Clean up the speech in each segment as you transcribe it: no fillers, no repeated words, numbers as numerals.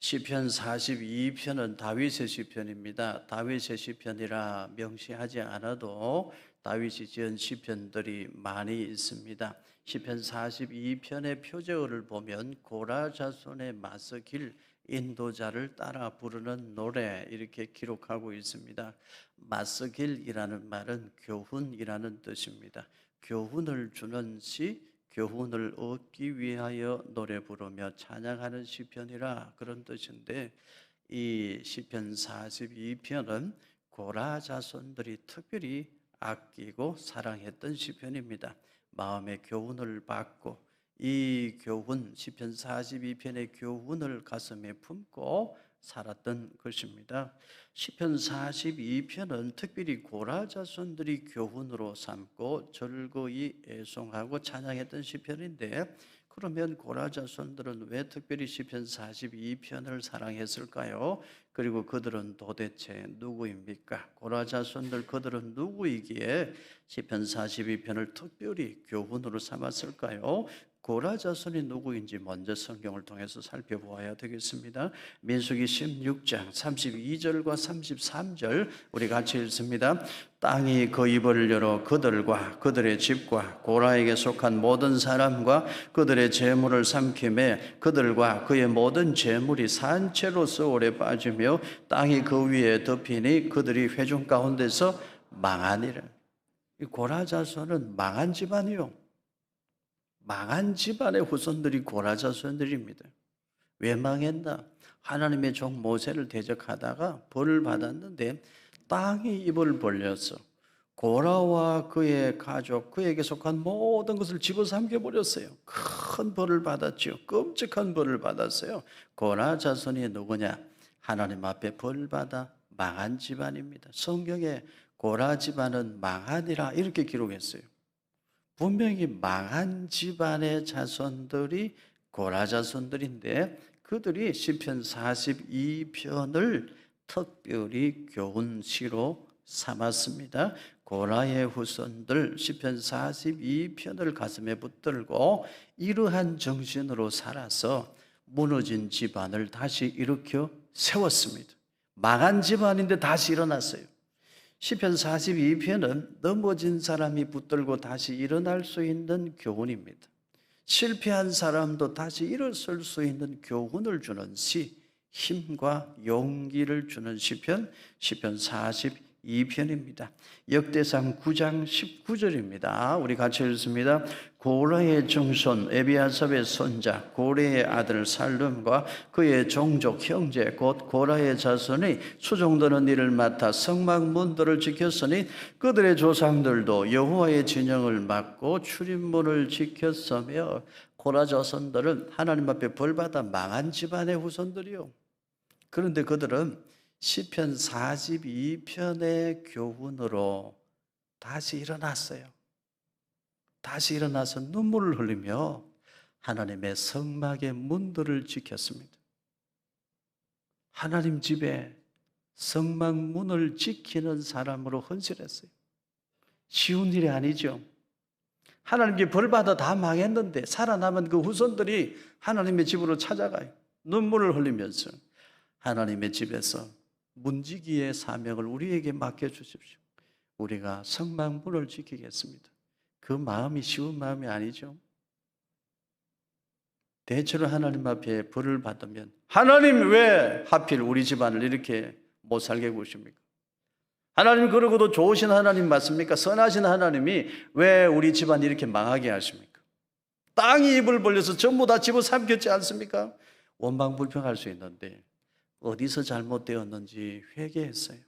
시편 42편은 다윗의 시편입니다. 다윗의 시편이라 명시하지 않아도 다윗이 지은 시편들이 많이 있습니다. 시편 42편의 표제어를 보면 고라 자손의 맞서길 인도자를 따라 부르는 노래 이렇게 기록하고 있습니다. 맞서길이라는 말은 교훈이라는 뜻입니다. 교훈을 주는 시, 교훈을 얻기 위하여 노래 부르며 찬양하는 시편이라 그런 뜻인데, 이 시편 42편은 고라 자손들이 특별히 아끼고 사랑했던 시편입니다. 마음의 교훈을 받고 이 교훈, 시편 42편의 교훈을 가슴에 품고 살았던 것입니다. 시편 42편은 특별히 고라 자손들이 교훈으로 삼고 즐거이 애송하고 찬양했던 시편인데, 그러면 고라 자손들은 왜 특별히 시편 42편을 사랑했을까요? 그리고 그들은 도대체 누구입니까? 고라 자손들 그들은 누구이기에 시편 42편을 특별히 교훈으로 삼았을까요? 고라 자손이 누구인지 먼저 성경을 통해서 살펴보아야 되겠습니다. 민수기 16장 32절과 33절 우리 같이 읽습니다. 땅이 그 입을 열어 그들과 그들의 집과 고라에게 속한 모든 사람과 그들의 재물을 삼키매 그들과 그의 모든 재물이 산채로서 오래 빠지며 땅이 그 위에 덮이니 그들이 회중 가운데서 망하니라. 이 고라 자손은 망한 집안이요, 망한 집안의 후손들이 고라 자손들입니다. 왜 망했나? 하나님의 종 모세를 대적하다가 벌을 받았는데 땅이 입을 벌려서 고라와 그의 가족, 그에게 속한 모든 것을 집어삼켜 버렸어요. 큰 벌을 받았죠. 끔찍한 벌을 받았어요. 고라 자손이 누구냐? 하나님 앞에 벌 받아 망한 집안입니다. 성경에 고라 집안은 망하니라 이렇게 기록했어요. 분명히 망한 집안의 자손들이 고라 자손들인데, 그들이 시편 42편을 특별히 교훈시로 삼았습니다. 고라의 후손들 시편 42편을 가슴에 붙들고 이러한 정신으로 살아서 무너진 집안을 다시 일으켜 세웠습니다. 망한 집안인데 다시 일어났어요. 시편 42편은 넘어진 사람이 붙들고 다시 일어날 수 있는 교훈입니다. 실패한 사람도 다시 일어설 수 있는 교훈을 주는 시, 힘과 용기를 주는 시편 42편입니다. 역대상 9장 19절입니다. 우리 같이 읽습니다. 고라의 증손 에비아삽의 손자 고레의 아들 살룸과 그의 종족 형제 곧 고라의 자손이 수종드는 일을 맡아 성막문들을 지켰으니 그들의 조상들도 여호와의 진영을 맡고 출입문을 지켰으며, 고라 자손들은 하나님 앞에 벌받아 망한 집안의 후손들이요. 그런데 그들은 시편 42편의 교훈으로 다시 일어났어요. 다시 일어나서 눈물을 흘리며 하나님의 성막의 문들을 지켰습니다. 하나님 집에 성막 문을 지키는 사람으로 헌신했어요. 쉬운 일이 아니죠. 하나님께 벌받아 다 망했는데 살아남은 그 후손들이 하나님의 집으로 찾아가요. 눈물을 흘리면서 하나님의 집에서 문지기의 사명을 우리에게 맡겨주십시오. 우리가 성막문을 지키겠습니다. 그 마음이 쉬운 마음이 아니죠. 대체로 하나님 앞에 벌을 받으면 하나님 왜 하필 우리 집안을 이렇게 못 살게 구십니까? 하나님 그러고도 좋으신 하나님 맞습니까? 선하신 하나님이 왜 우리 집안 이렇게 망하게 하십니까? 땅이 입을 벌려서 전부 다 집어삼켰지 않습니까? 원망불평할 수 있는데 어디서 잘못되었는지 회개했어요.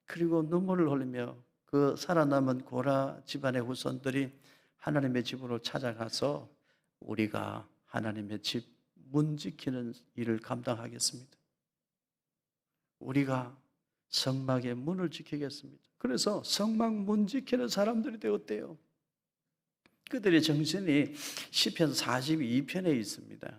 그리고 눈물을 흘리며 그 살아남은 고라 집안의 후손들이 하나님의 집으로 찾아가서 우리가 하나님의 집 문 지키는 일을 감당하겠습니다. 우리가 성막의 문을 지키겠습니다. 그래서 성막 문 지키는 사람들이 되었대요. 그들의 정신이 시편 42편에 있습니다.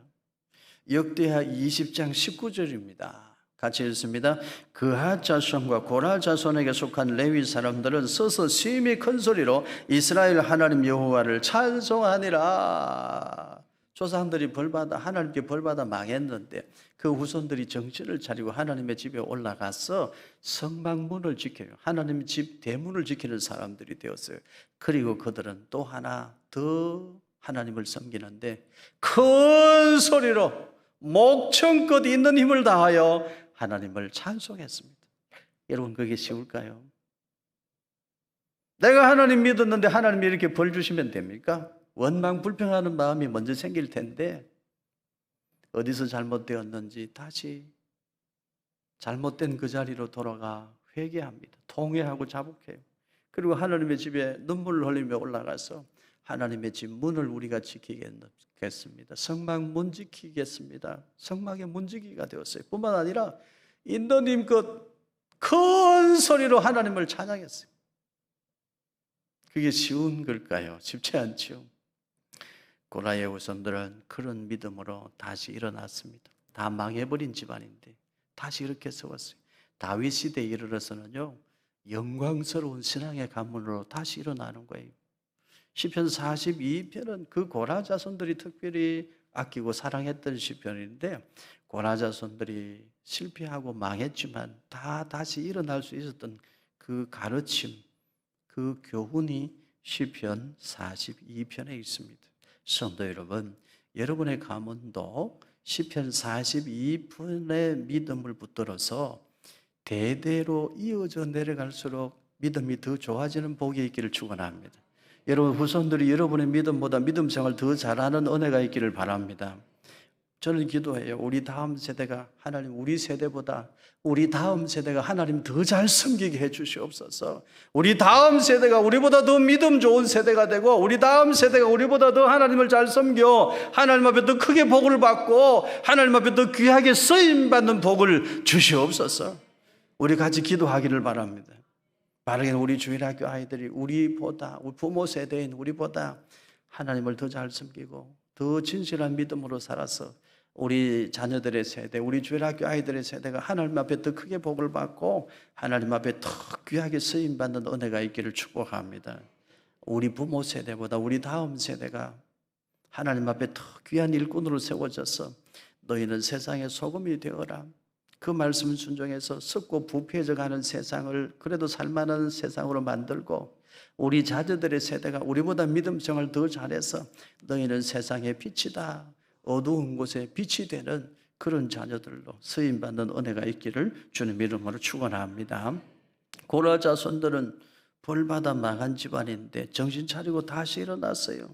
역대하 20장 19절입니다. 같이 읽습니다. 그핫 자손과 고라 자손에게 속한 레위 사람들은 서서 심히 큰 소리로 이스라엘 하나님 여호와를 찬송하니라. 조상들이 벌받아 하나님께 벌받아 망했는데 그 후손들이 정신을 차리고 하나님의 집에 올라가서 성막문을 지켜요. 하나님의 집 대문을 지키는 사람들이 되었어요. 그리고 그들은 또 하나 더 하나님을 섬기는데 큰 소리로 목청껏 있는 힘을 다하여 하나님을 찬송했습니다. 여러분, 그게 쉬울까요? 내가 하나님 믿었는데 하나님이 이렇게 벌 주시면 됩니까? 원망 불평하는 마음이 먼저 생길 텐데 어디서 잘못되었는지 다시 잘못된 그 자리로 돌아가 회개합니다. 통회하고 자복해요. 그리고 하나님의 집에 눈물을 흘리며 올라가서 하나님의 집 문을 우리가 지키겠습니다. 성막 문 지키겠습니다. 성막의 문지기가 되었어요. 뿐만 아니라 인도님껏 큰 소리로 하나님을 찬양했어요. 그게 쉬운 걸까요? 쉽지 않죠. 고라의 후손들은 그런 믿음으로 다시 일어났습니다. 다 망해버린 집안인데 다시 이렇게 세웠어요. 다윗 시대에 이르러서는요, 영광스러운 신앙의 가문으로 다시 일어나는 거예요. 시편 42편은 그 고라 자손들이 특별히 아끼고 사랑했던 시편인데, 고라 자손들이 실패하고 망했지만 다 다시 일어날 수 있었던 그 가르침, 그 교훈이 시편 42편에 있습니다. 성도 여러분, 여러분의 가문도 시편 42편의 믿음을 붙들어서 대대로 이어져 내려갈수록 믿음이 더 좋아지는 복이 있기를 축원합니다. 여러분 후손들이 여러분의 믿음보다 믿음 생활을 더 잘하는 은혜가 있기를 바랍니다. 저는 기도해요. 우리 다음 세대가 하나님, 우리 세대보다 우리 다음 세대가 하나님 더 잘 섬기게 해 주시옵소서. 우리 다음 세대가 우리보다 더 믿음 좋은 세대가 되고, 우리 다음 세대가 우리보다 더 하나님을 잘 섬겨 하나님 앞에 더 크게 복을 받고 하나님 앞에 더 귀하게 쓰임받는 복을 주시옵소서. 우리 같이 기도하기를 바랍니다. 바르게는 우리 주일학교 아이들이 우리보다, 우리 부모 세대인 우리보다 하나님을 더 잘 섬기고 더 진실한 믿음으로 살아서 우리 자녀들의 세대, 우리 주일학교 아이들의 세대가 하나님 앞에 더 크게 복을 받고 하나님 앞에 더 귀하게 쓰임받는 은혜가 있기를 축복합니다. 우리 부모 세대보다 우리 다음 세대가 하나님 앞에 더 귀한 일꾼으로 세워져서 너희는 세상의 소금이 되어라, 그 말씀을 순종해서 썩고 부패해져 가는 세상을 그래도 살만한 세상으로 만들고, 우리 자녀들의 세대가 우리보다 믿음 생활을 더 잘해서 너희는 세상의 빛이다, 어두운 곳에 빛이 되는 그런 자녀들로 쓰임받는 은혜가 있기를 주님 이름으로 축원합니다. 고라 자손들은 벌받아 망한 집안인데 정신 차리고 다시 일어났어요.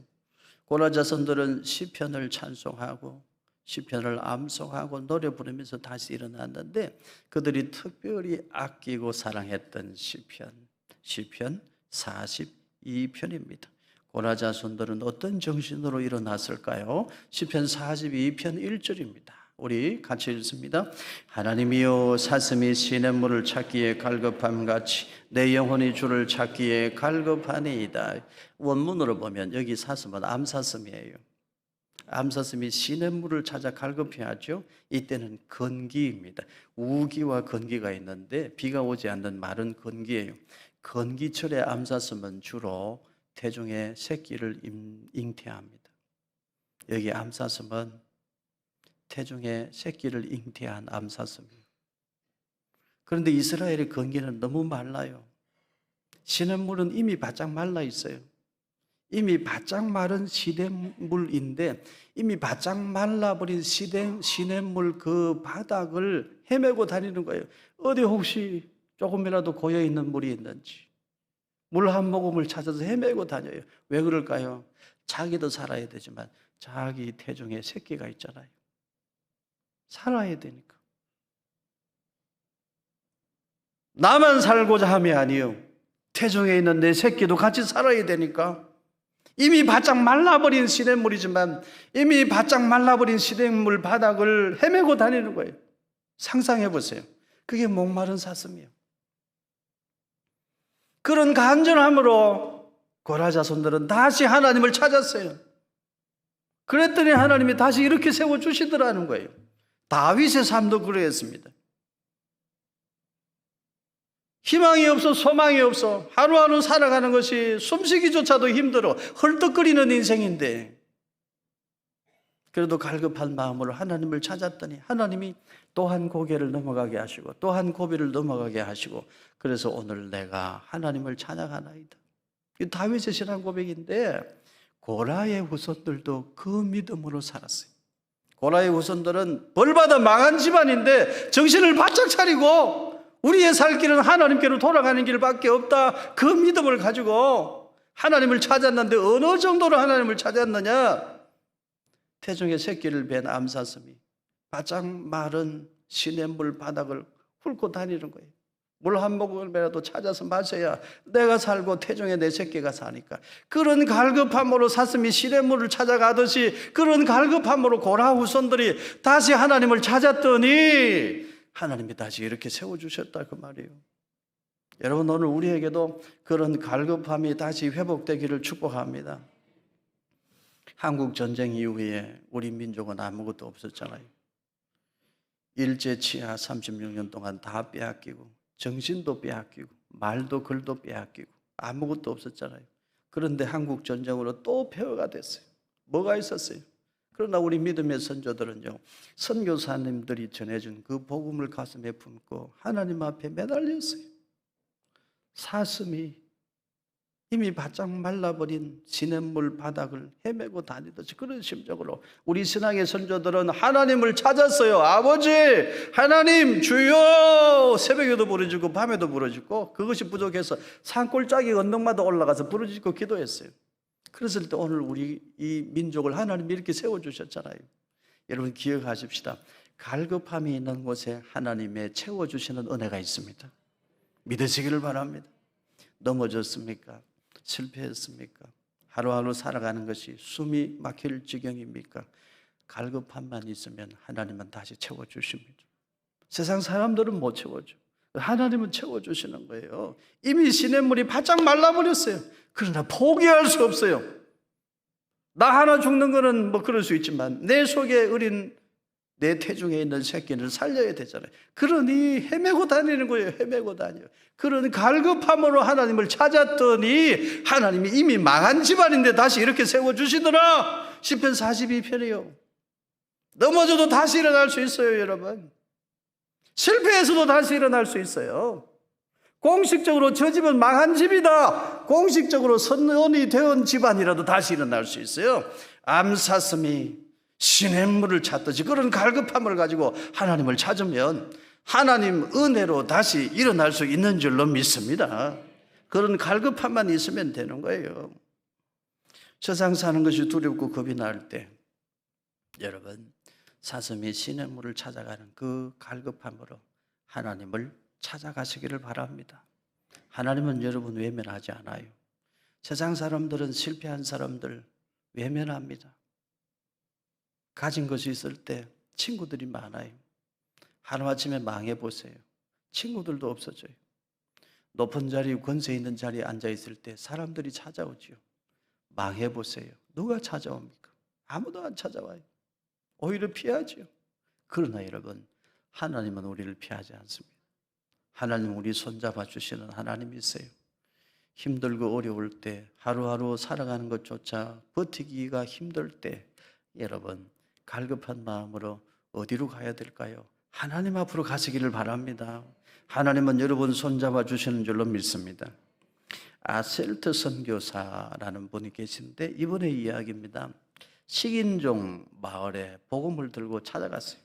고라 자손들은 시편을 찬송하고 시편을 암송하고 노래 부르면서 다시 일어났는데, 그들이 특별히 아끼고 사랑했던 시편 42편입니다. 고라 자손들은 어떤 정신으로 일어났을까요? 시편 42편 1절입니다. 우리 같이 읽습니다. 하나님이여, 사슴이 시냇물을 찾기에 갈급함같이 내 영혼이 주를 찾기에 갈급하니이다. 원문으로 보면 여기 사슴은 암사슴이에요. 암사슴이 시냇물을 찾아 갈급해하죠. 이때는 건기입니다. 우기와 건기가 있는데 비가 오지 않는 마른 건기예요. 건기철에 암사슴은 주로 태중의 새끼를 잉태합니다. 여기 암사슴은 태중의 새끼를 잉태한 암사슴이에요. 그런데 이스라엘의 건기는 너무 말라요. 시냇물은 이미 바짝 말라 있어요. 이미 바짝 마른 시냇물인데 이미 바짝 말라버린 시냇물 그 바닥을 헤매고 다니는 거예요. 어디 혹시 조금이라도 고여있는 물이 있는지 물 한 모금을 찾아서 헤매고 다녀요. 왜 그럴까요? 자기도 살아야 되지만 자기 태중에 새끼가 있잖아요. 살아야 되니까. 나만 살고자 함이 아니요, 태중에 있는 내 새끼도 같이 살아야 되니까. 이미 바짝 말라버린 시냇물이지만 이미 바짝 말라버린 시냇물 바닥을 헤매고 다니는 거예요. 상상해 보세요. 그게 목마른 사슴이에요. 그런 간절함으로 고라 자손들은 다시 하나님을 찾았어요. 그랬더니 하나님이 다시 이렇게 세워주시더라는 거예요. 다윗의 삶도 그러했습니다. 희망이 없어, 소망이 없어, 하루하루 살아가는 것이 숨쉬기조차도 힘들어, 헐떡거리는 인생인데 그래도 갈급한 마음으로 하나님을 찾았더니 하나님이 또한 고개를 넘어가게 하시고 또한 고비를 넘어가게 하시고, 그래서 오늘 내가 하나님을 찬양하나이다. 이 다윗의 신앙 고백인데, 고라의 후손들도 그 믿음으로 살았어요. 고라의 후손들은 벌받아 망한 집안인데 정신을 바짝 차리고 우리의 살 길은 하나님께로 돌아가는 길밖에 없다, 그 믿음을 가지고 하나님을 찾았는데, 어느 정도로 하나님을 찾았느냐? 태중의 새끼를 뵌 암사슴이 바짝 마른 시냇물 바닥을 훑고 다니는 거예요. 물 한 모금이라도 찾아서 마셔야 내가 살고 태중에 내 새끼가 사니까. 그런 갈급함으로 사슴이 시냇물을 찾아가듯이, 그런 갈급함으로 고라 후손들이 다시 하나님을 찾았더니 하나님이 다시 이렇게 세워주셨다, 그 말이에요. 여러분, 오늘 우리에게도 그런 갈급함이 다시 회복되기를 축복합니다. 한국 전쟁 이후에 우리 민족은 아무것도 없었잖아요. 일제 치하 36년 동안 다 빼앗기고, 정신도 빼앗기고, 말도 글도 빼앗기고, 아무것도 없었잖아요. 그런데 한국 전쟁으로 또 폐허가 됐어요. 뭐가 있었어요? 그러나 우리 믿음의 선조들은요, 선교사님들이 전해준 그 복음을 가슴에 품고 하나님 앞에 매달렸어요. 사슴이 이미 바짝 말라버린 시냇물 바닥을 헤매고 다니듯이 그런 심정으로 우리 신앙의 선조들은 하나님을 찾았어요. 아버지 하나님 주여, 새벽에도 부르짖고 밤에도 부르짖고, 그것이 부족해서 산골짜기 언덕마다 올라가서 부르짖고 기도했어요. 그랬을 때 오늘 우리 이 민족을 하나님이 이렇게 세워주셨잖아요. 여러분 기억하십시다. 갈급함이 있는 곳에 하나님의 채워주시는 은혜가 있습니다. 믿으시기를 바랍니다. 넘어졌습니까? 실패했습니까? 하루하루 살아가는 것이 숨이 막힐 지경입니까? 갈급함만 있으면 하나님은 다시 채워주십니다. 세상 사람들은 못 채워줘. 하나님은 채워주시는 거예요. 이미 시냇물이 바짝 말라버렸어요. 그러나 포기할 수 없어요. 나 하나 죽는 거는 뭐 그럴 수 있지만 내 속에 어린 내 태중에 있는 새끼를 살려야 되잖아요. 그러니 헤매고 다니는 거예요. 헤매고 다녀요. 그런 갈급함으로 하나님을 찾았더니 하나님이 이미 망한 집안인데 다시 이렇게 세워주시더라. 시편 42편이요. 넘어져도 다시 일어날 수 있어요, 여러분. 실패해서도 다시 일어날 수 있어요. 공식적으로 저 집은 망한 집이다, 공식적으로 선언이 된 집안이라도 다시 일어날 수 있어요. 암사슴이 시냇물을 찾듯이 그런 갈급함을 가지고 하나님을 찾으면 하나님 은혜로 다시 일어날 수 있는 줄로 믿습니다. 그런 갈급함만 있으면 되는 거예요. 세상 사는 것이 두렵고 겁이 날 때 여러분, 사슴이 시냇물을 찾아가는 그 갈급함으로 하나님을 찾아가시기를 바랍니다. 하나님은 여러분 외면하지 않아요. 세상 사람들은 실패한 사람들 외면합니다. 가진 것이 있을 때 친구들이 많아요. 하루아침에 망해보세요. 친구들도 없어져요. 높은 자리, 권세 있는 자리에 앉아있을 때 사람들이 찾아오지요. 망해보세요. 누가 찾아옵니까? 아무도 안 찾아와요. 오히려 피하지요. 그러나 여러분, 하나님은 우리를 피하지 않습니다. 하나님은 우리 손잡아 주시는 하나님이세요. 힘들고 어려울 때, 하루하루 살아가는 것조차 버티기가 힘들 때 여러분, 갈급한 마음으로 어디로 가야 될까요? 하나님 앞으로 가시기를 바랍니다. 하나님은 여러분 손잡아 주시는 줄로 믿습니다. 아셀트 선교사라는 분이 계신데 이번의 이야기입니다. 식인종 마을에 복음을 들고 찾아갔어요.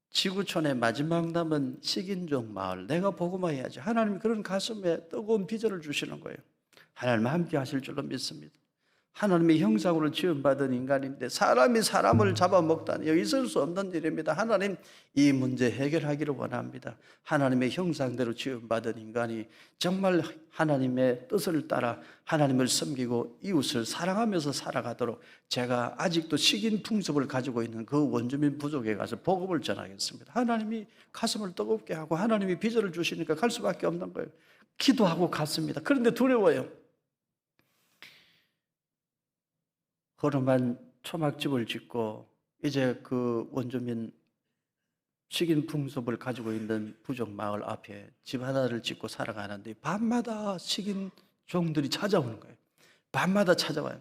지구촌의 마지막 남은 식인종 마을, 내가 복음화해야지. 하나님이 그런 가슴에 뜨거운 비전을 주시는 거예요. 하나님 함께 하실 줄로 믿습니다. 하나님의 형상으로 지음받은 인간인데 사람이 사람을 잡아먹다니 있을 수 없는 일입니다. 하나님 이 문제 해결하기를 원합니다. 하나님의 형상대로 지음받은 인간이 정말 하나님의 뜻을 따라 하나님을 섬기고 이웃을 사랑하면서 살아가도록 제가 아직도 식인 풍습을 가지고 있는 그 원주민 부족에 가서 복음을 전하겠습니다. 하나님이 가슴을 뜨겁게 하고 하나님이 비전을 주시니까 갈 수밖에 없는 거예요. 기도하고 갔습니다. 그런데 두려워요. 허름한 초막집을 짓고 이제 그 원주민 식인 풍습을 가지고 있는 부족 마을 앞에 집 하나를 짓고 살아가는데 밤마다 식인 종들이 찾아오는 거예요. 밤마다 찾아와요.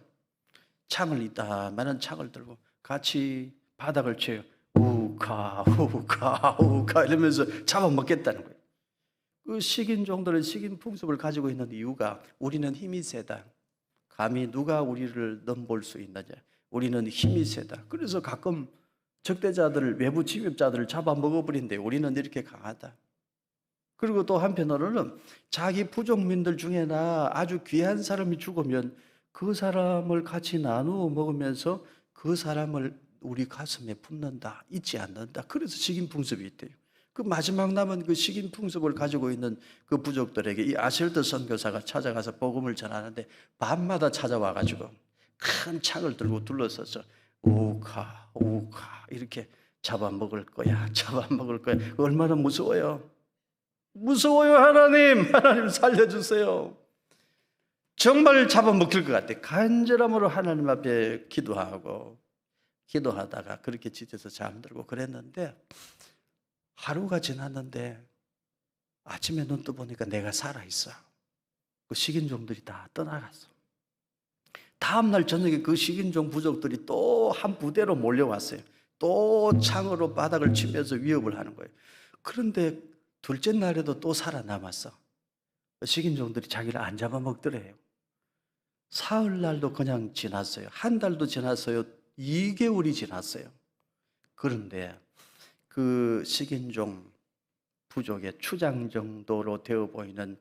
창을 이따만한 창을 들고 같이 바닥을 쳐요. 우카 우카 우카 이러면서 잡아먹겠다는 거예요. 그 식인종들은 식인 풍습을 가지고 있는 이유가 우리는 힘이 세다. 감히 누가 우리를 넘볼 수 있느냐. 우리는 힘이 세다. 그래서 가끔 적대자들을, 외부 침입자들을 잡아먹어버린대. 우리는 이렇게 강하다. 그리고 또 한편으로는 자기 부족민들 중에나 아주 귀한 사람이 죽으면 그 사람을 같이 나누어 먹으면서 그 사람을 우리 가슴에 품는다, 잊지 않는다. 그래서 식인풍습이 있대요. 그 마지막 남은 그 식인풍습을 가지고 있는 그 부족들에게 이 아셀드 선교사가 찾아가서 복음을 전하는데 밤마다 찾아와가지고 큰 창을 들고 둘러서서 우카 우카 이렇게 잡아먹을 거야, 잡아먹을 거야. 얼마나 무서워요. 무서워요. 하나님 살려주세요. 정말 잡아먹힐 것 같아. 간절함으로 하나님 앞에 기도하다가 그렇게 지쳐서 잠들고 그랬는데 하루가 지났는데 아침에 눈 떠보니까 내가 살아있어. 그 식인종들이 다 떠나갔어. 다음날 저녁에 그 식인종 부족들이 또 한 부대로 몰려왔어요. 또 창으로 바닥을 치면서 위협을 하는 거예요. 그런데 둘째 날에도 또 살아남았어. 식인종들이 자기를 안 잡아먹더래요. 사흘날도 그냥 지났어요. 한 달도 지났어요. 2개월이 지났어요. 그런데 그 식인종 부족의 추장 정도로 되어 보이는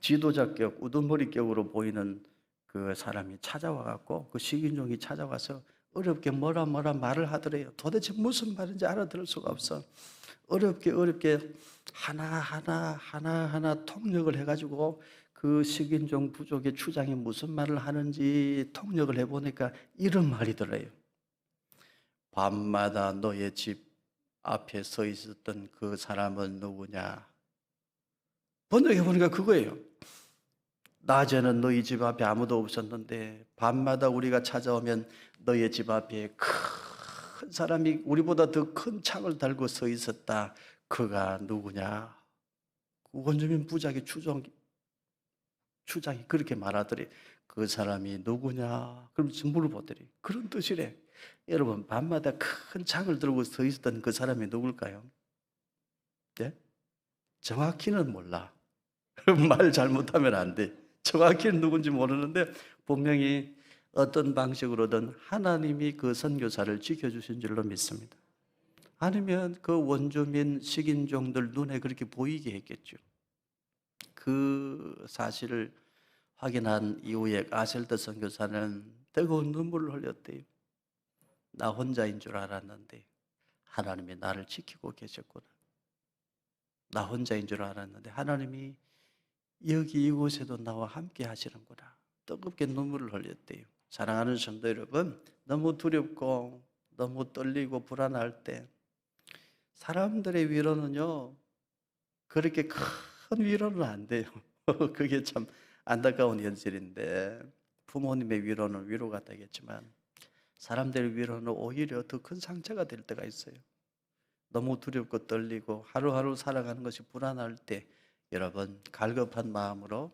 지도자격, 우두머리격으로 보이는 그 사람이 찾아와갖고 그 식인종이 찾아와서 어렵게 뭐라 말을 하더래요. 도대체 무슨 말인지 알아들을 수가 없어. 어렵게 하나하나 통역을 해가지고 그 식인종 부족의 추장이 무슨 말을 하는지 통역을 해보니까 이런 말이더래요. 밤마다 너의 집 앞에 서 있었던 그 사람은 누구냐? 번역해보니까 그거예요. 낮에는 너희 집 앞에 아무도 없었는데 밤마다 우리가 찾아오면 너희 집 앞에 큰 사람이 우리보다 더 큰 창을 달고 서 있었다. 그가 누구냐? 원주민 부작의 추장이 그렇게 말하더래. 그 사람이 누구냐? 그러면서 물어보더래. 그런 뜻이래. 여러분, 밤마다 큰 창을 들고 서 있었던 그 사람이 누굴까요? 네? 정확히는 몰라. 말 잘못하면 안 돼. 정확히는 누군지 모르는데 분명히 어떤 방식으로든 하나님이 그 선교사를 지켜주신 줄로 믿습니다. 아니면 그 원주민 식인종들 눈에 그렇게 보이게 했겠죠. 그 사실을 확인한 이후에 아셀드 선교사는 뜨거운 눈물을 흘렸대요. 나 혼자인 줄 알았는데 하나님이 나를 지키고 계셨구나. 나 혼자인 줄 알았는데 하나님이 여기 이곳에도 나와 함께 하시는구나. 뜨겁게 눈물을 흘렸대요. 사랑하는 성도 여러분, 너무 두렵고 너무 떨리고 불안할 때 사람들의 위로는요 그렇게 큰 위로는 안 돼요. 그게 참 안타까운 현실인데 부모님의 위로는 위로가 되겠지만 사람들의 위로는 오히려 더 큰 상처가 될 때가 있어요. 너무 두렵고 떨리고 하루하루 살아가는 것이 불안할 때 여러분 갈급한 마음으로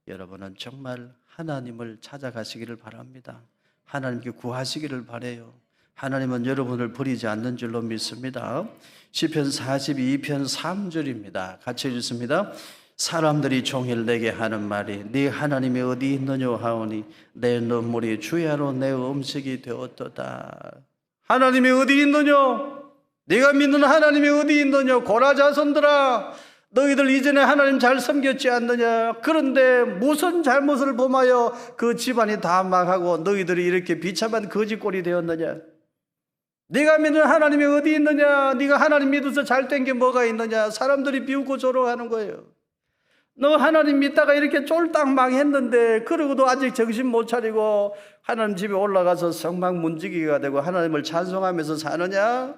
여러분은 정말 하나님을 찾아가시기를 바랍니다. 하나님께 구하시기를 바라요. 하나님은 여러분을 버리지 않는 줄로 믿습니다. 시편 42편 3절입니다. 같이 읽습니다. 사람들이 종일 내게 하는 말이 네 하나님이 어디 있느냐 하오니 내 눈물이 주야로 내 음식이 되었도다. 하나님이 어디 있느냐? 네가 믿는 하나님이 어디 있느냐? 고라 자손들아, 너희들 이전에 하나님 잘 섬겼지 않느냐? 그런데 무슨 잘못을 범하여 그 집안이 다 망하고 너희들이 이렇게 비참한 거지꼴이 되었느냐? 네가 믿는 하나님이 어디 있느냐? 네가 하나님 믿어서 잘된 게 뭐가 있느냐? 사람들이 비웃고 조롱하는 거예요. 너 하나님 믿다가 이렇게 쫄딱 망했는데 그러고도 아직 정신 못 차리고 하나님 집에 올라가서 성막문지기가 되고 하나님을 찬송하면서 사느냐?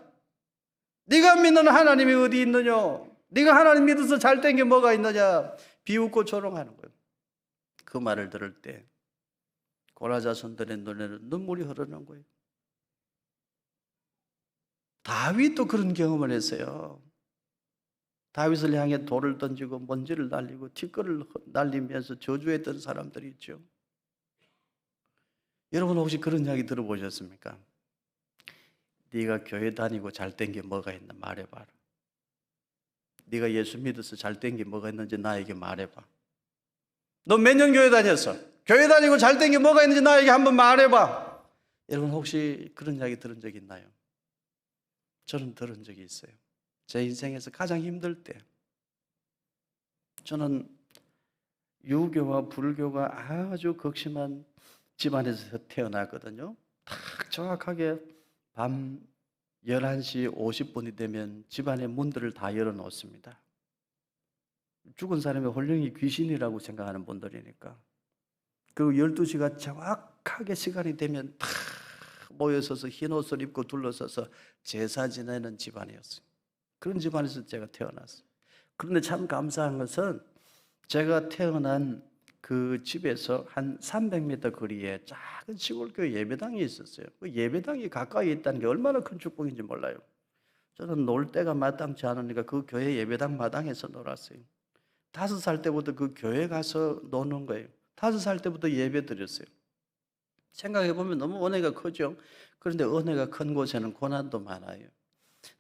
네가 믿는 하나님이 어디 있느냐? 네가 하나님 믿어서 잘된 게 뭐가 있느냐? 비웃고 조롱하는 거예요. 그 말을 들을 때 고라 자손들의 눈에는 눈물이 흐르는 거예요. 다윗도 그런 경험을 했어요. 다윗을 향해 돌을 던지고 먼지를 날리고 티끌을 날리면서 저주했던 사람들이 있죠. 여러분 혹시 그런 이야기 들어보셨습니까? 네가 교회 다니고 잘 된 게 뭐가 있나 말해봐라. 네가 예수 믿어서 잘 된 게 뭐가 있는지 나에게 말해봐. 너 몇 년 교회 다녔어? 교회 다니고 잘 된 게 뭐가 있는지 나에게 한번 말해봐. 여러분 혹시 그런 이야기 들은 적 있나요? 저는 들은 적이 있어요. 제 인생에서 가장 힘들 때 저는 유교와 불교가 아주 극심한 집안에서 태어났거든요. 딱 정확하게 밤 11시 50분이 되면 집안의 문들을 다 열어놓습니다. 죽은 사람의 혼령이 귀신이라고 생각하는 분들이니까. 그리고 12시가 정확하게 시간이 되면 다 모여서서 흰 옷을 입고 둘러서서 제사 지내는 집안이었어요. 그런 집안에서 제가 태어났어요. 그런데 참 감사한 것은 제가 태어난 그 집에서 한 300m 거리에 작은 시골교회 예배당이 있었어요. 그 예배당이 가까이 있다는 게 얼마나 큰 축복인지 몰라요. 저는 놀 데가 마땅치 않으니까 그 교회 예배당 마당에서 놀았어요. 5살 때부터 그 교회 가서 노는 거예요. 5살 때부터 예배 드렸어요. 생각해보면 너무 은혜가 크죠. 그런데 은혜가 큰 곳에는 고난도 많아요.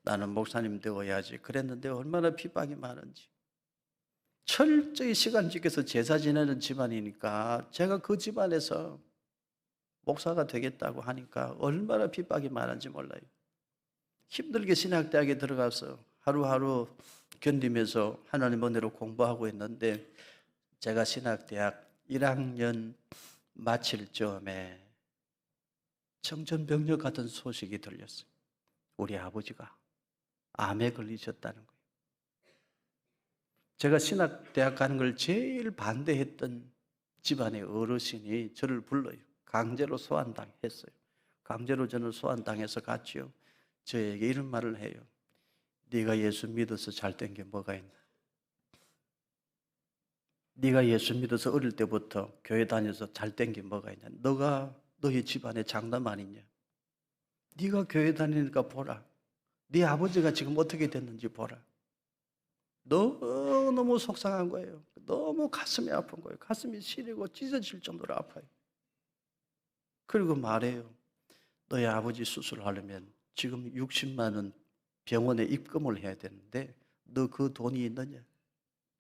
나는 목사님 되어야지 그랬는데 얼마나 핍박이 많은지. 철저히 시간 지켜서 제사 지내는 집안이니까 제가 그 집안에서 목사가 되겠다고 하니까 얼마나 핍박이 많은지 몰라요. 힘들게 신학대학에 들어가서 하루하루 견디면서 하나님 은혜로 공부하고 있는데 제가 신학대학 1학년 마칠 즈음에 청천벽력 같은 소식이 들렸어요. 우리 아버지가 암에 걸리셨다는 거예요. 제가 신학대학 가는 걸 제일 반대했던 집안의 어르신이 저를 불러요. 강제로 소환당했어요. 강제로 저는 소환당해서 갔지요. 저에게 이런 말을 해요. 네가 예수 믿어서 잘 된 게 뭐가 있나? 네가 예수 믿어서 어릴 때부터 교회 다녀서 잘 된 게 뭐가 있냐? 너가 너희 집안의 장남 아니냐? 네가 교회 다니니까 보라. 네 아버지가 지금 어떻게 됐는지 보라. 너무 속상한 거예요. 너무 가슴이 아픈 거예요. 가슴이 시리고 찢어질 정도로 아파요. 그리고 말해요. 너희 아버지 수술하려면 지금 60만 원 병원에 입금을 해야 되는데 너 그 돈이 있느냐?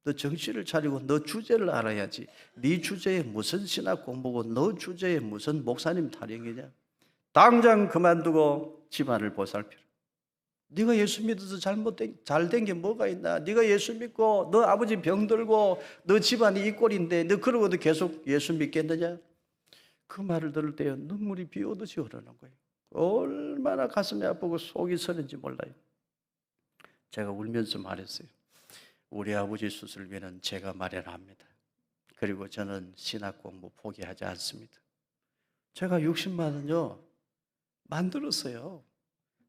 너 정신을 차리고 너 주제를 알아야지. 네 주제에 무슨 신학 공부고 너 주제에 무슨 목사님 타령이냐? 당장 그만두고 집안을 보살피라. 네가 예수 믿어서 잘된 게 뭐가 있나? 네가 예수 믿고 너 아버지 병들고 너 집안이 이 꼴인데 너 그러고도 계속 예수 믿겠느냐? 그 말을 들을 때 눈물이 비 오듯이 흐르는 거예요. 얼마나 가슴이 아프고 속이 서는지 몰라요. 제가 울면서 말했어요. 우리 아버지 수술비는 제가 마련합니다. 그리고 저는 신학 공부 포기하지 않습니다. 제가 60만 원요 만들었어요.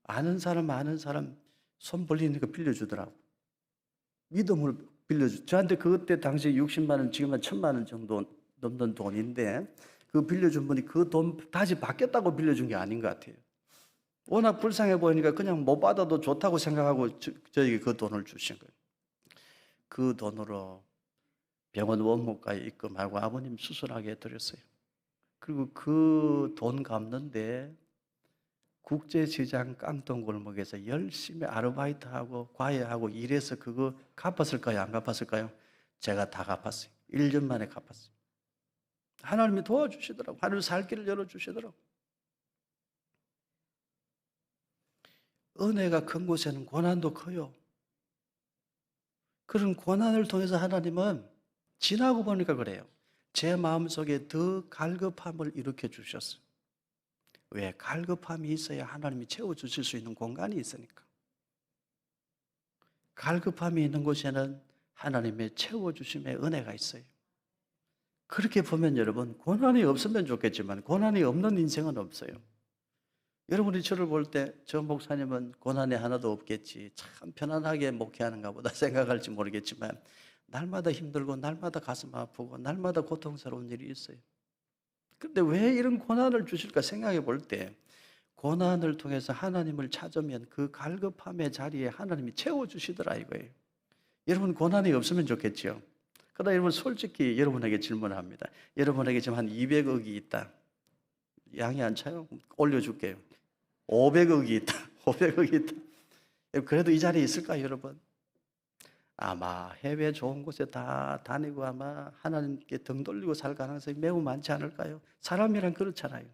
아는 사람 손 벌리니까 빌려주더라고. 믿음을 저한테 그때 당시 60만 원, 지금 한 1,000만 원 정도 넘는 돈인데 그 빌려준 분이 그 돈 다시 받겠다고 빌려준 게 아닌 것 같아요. 워낙 불쌍해 보이니까 그냥 못 받아도 좋다고 생각하고 저에게 그 돈을 주신 거예요. 그 돈으로 병원 원무과에 입금하고 아버님 수술하게 해드렸어요. 그리고 그 돈 갚는데 국제시장 깡통골목에서 열심히 아르바이트하고 과외하고 일해서 그거 갚았을까요? 안 갚았을까요? 제가 다 갚았어요. 1년 만에 갚았어요. 하나님이 도와주시더라고요. 하나님 살 길을 열어주시더라고요. 은혜가 큰 곳에는 고난도 커요. 그런 고난을 통해서 하나님은 지나고 보니까 그래요. 제 마음속에 더 갈급함을 일으켜 주셨어요. 왜? 갈급함이 있어야 하나님이 채워주실 수 있는 공간이 있으니까. 갈급함이 있는 곳에는 하나님의 채워주심의 은혜가 있어요. 그렇게 보면 여러분, 고난이 없으면 좋겠지만 고난이 없는 인생은 없어요. 여러분이 저를 볼 때 저 목사님은 고난이 하나도 없겠지, 참 편안하게 목회하는가 보다 생각할지 모르겠지만 날마다 힘들고 날마다 가슴 아프고 날마다 고통스러운 일이 있어요. 그런데 왜 이런 고난을 주실까 생각해 볼 때 고난을 통해서 하나님을 찾으면 그 갈급함의 자리에 하나님이 채워주시더라 이거예요. 여러분 고난이 없으면 좋겠죠. 그러나 여러분 솔직히 여러분에게 질문합니다. 여러분에게 지금 한 200억이 있다. 양이 안 차요? 올려줄게요. 500억이 있다. 500억이 있다. 그래도 이 자리에 있을까요, 여러분? 아마 해외 좋은 곳에 다 다니고 아마 하나님께 등 돌리고 살 가능성이 매우 많지 않을까요? 사람이란 그렇잖아요.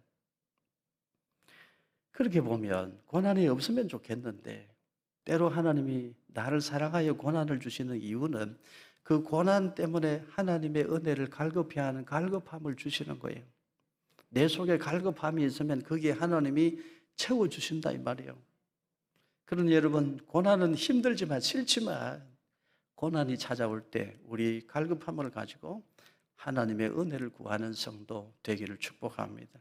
그렇게 보면 고난이 없으면 좋겠는데 때로 하나님이 나를 사랑하여 고난을 주시는 이유는 그 고난 때문에 하나님의 은혜를 갈급해야 하는 갈급함을 주시는 거예요. 내 속에 갈급함이 있으면 거기에 하나님이 채워주신다 이 말이에요. 그러니 여러분, 고난은 힘들지만 싫지만 고난이 찾아올 때 우리 갈급함을 가지고 하나님의 은혜를 구하는 성도 되기를 축복합니다.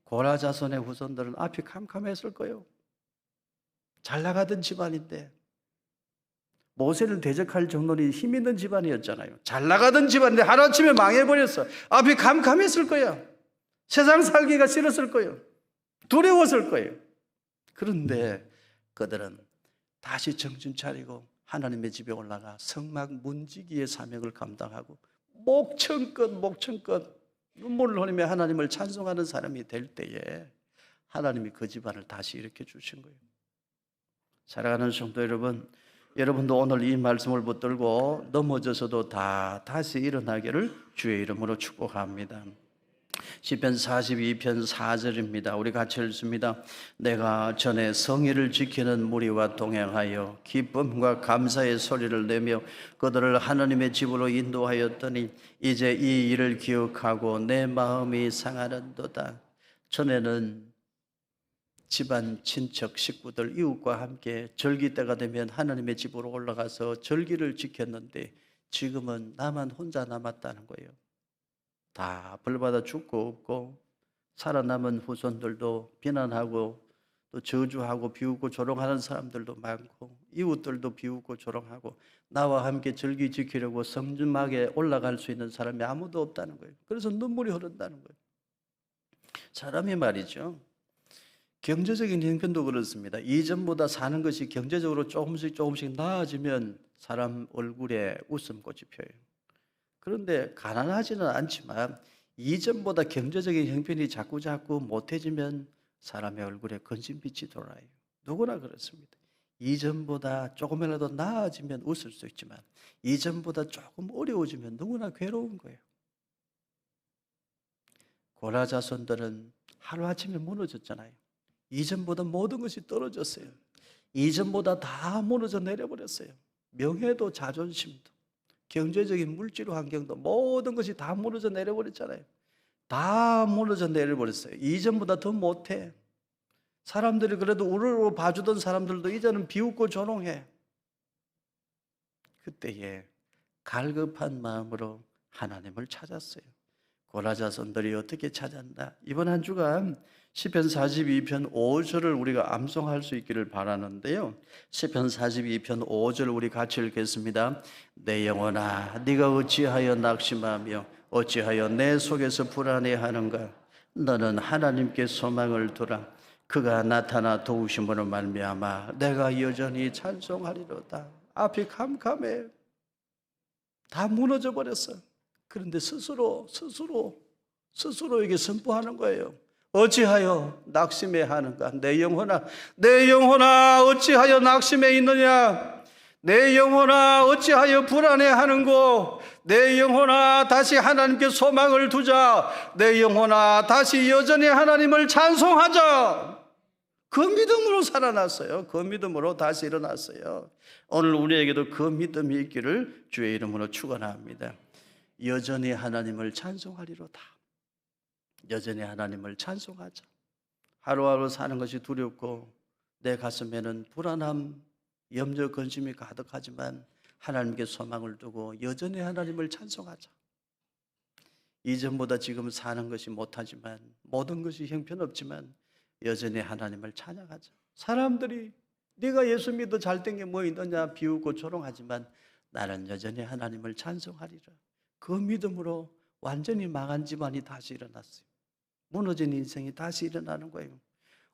고라 자손의 후손들은 앞이 캄캄했을 거예요. 잘 나가던 집안인데 모세를 대적할 정도로 힘 있는 집안이었잖아요. 잘 나가던 집안인데 하루아침에 망해버렸어. 앞이 캄캄했을 거야. 세상 살기가 싫었을 거예요. 두려웠을 거예요. 그런데 그들은 다시 정신 차리고 하나님의 집에 올라가 성막 문지기의 사명을 감당하고 목청껏 눈물을 흘리며 하나님을 찬송하는 사람이 될 때에 하나님이 그 집안을 다시 일으켜 주신 거예요. 사랑하는 성도 여러분, 여러분도 오늘 이 말씀을 붙들고 넘어져서도 다시 일어나기를 주의 이름으로 축복합니다. 시편 42편 4절입니다. 우리 같이 읽습니다. 내가 전에 성의를 지키는 무리와 동행하여 기쁨과 감사의 소리를 내며 그들을 하나님의 집으로 인도하였더니 이제 이 일을 기억하고 내 마음이 상하는도다. 전에는 집안, 친척, 식구들, 이웃과 함께 절기 때가 되면 하나님의 집으로 올라가서 절기를 지켰는데 지금은 나만 혼자 남았다는 거예요. 다 벌받아 죽고 없고 살아남은 후손들도 비난하고 또 저주하고 비웃고 조롱하는 사람들도 많고 이웃들도 비웃고 조롱하고 나와 함께 절기 지키려고 성막에 올라갈 수 있는 사람이 아무도 없다는 거예요. 그래서 눈물이 흐른다는 거예요. 사람이 말이죠, 경제적인 형편도 그렇습니다. 이전보다 사는 것이 경제적으로 조금씩 나아지면 사람 얼굴에 웃음꽃이 펴요. 그런데 가난하지는 않지만 이전보다 경제적인 형편이 자꾸 못해지면 사람의 얼굴에 건진빛이 돌아요. 누구나 그렇습니다. 이전보다 조금이라도 나아지면 웃을 수 있지만 이전보다 조금 어려워지면 누구나 괴로운 거예요. 고라 자손들은 하루아침에 무너졌잖아요. 이전보다 모든 것이 떨어졌어요. 이전보다 다 무너져 내려버렸어요. 명예도 자존심도 경제적인 물질 환경도 모든 것이 다 무너져 내려버렸잖아요. 다 무너져 내려버렸어요. 이전보다 더 못해. 사람들이 그래도 우르르 봐주던 사람들도 이제는 비웃고 조롱해. 그때에 갈급한 마음으로 하나님을 찾았어요. 고라 자손들이 어떻게 찾았나? 이번 한 주간 시편 42편 5절을 우리가 암송할 수 있기를 바라는데요. 시편 42편 5절 우리 같이 읽겠습니다. 내 영혼아, 네가 어찌하여 낙심하며 어찌하여 내 속에서 불안해하는가? 너는 하나님께 소망을 두라. 그가 나타나 도우심으로 말미암아 내가 여전히 찬송하리로다. 앞이 캄캄해. 다 무너져 버렸어. 그런데 스스로에게 선포하는 거예요. 어찌하여 낙심해 하는가? 내 영혼아 어찌하여 낙심해 있느냐? 내 영혼아 어찌하여 불안해 하는고? 내 영혼아 다시 하나님께 소망을 두자. 내 영혼아 다시 여전히 하나님을 찬송하자. 그 믿음으로 살아났어요. 그 믿음으로 다시 일어났어요. 오늘 우리에게도 그 믿음이 있기를 주의 이름으로 축원합니다. 여전히 하나님을 찬송하리로다. 여전히 하나님을 찬송하자. 하루하루 사는 것이 두렵고 내 가슴에는 불안함, 염려, 근심이 가득하지만 하나님께 소망을 두고 여전히 하나님을 찬송하자. 이전보다 지금 사는 것이 못하지만 모든 것이 형편없지만 여전히 하나님을 찬양하자. 사람들이 네가 예수 믿어 잘된 게 뭐 있느냐 비웃고 조롱하지만 나는 여전히 하나님을 찬송하리라. 그 믿음으로 완전히 망한 집안이 다시 일어났어요. 무너진 인생이 다시 일어나는 거예요.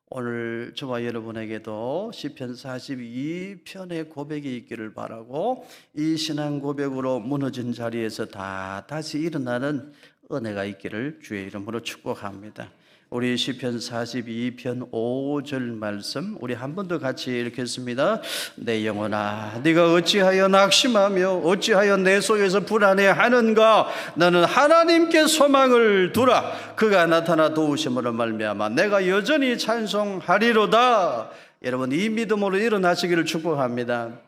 오늘 저와 여러분에게도 시편 42편의 고백이 있기를 바라고 이 신앙 고백으로 무너진 자리에서 다시 일어나는 은혜가 있기를 주의 이름으로 축복합니다. 우리 시편 42편 5절 말씀 우리 한 번 더 같이 읽겠습니다. 내 영혼아 네가 어찌하여 낙심하며 어찌하여 내 속에서 불안해하는가. 너는 하나님께 소망을 두라. 그가 나타나 도우심으로 말미암아 내가 여전히 찬송하리로다. 여러분 이 믿음으로 일어나시기를 축복합니다.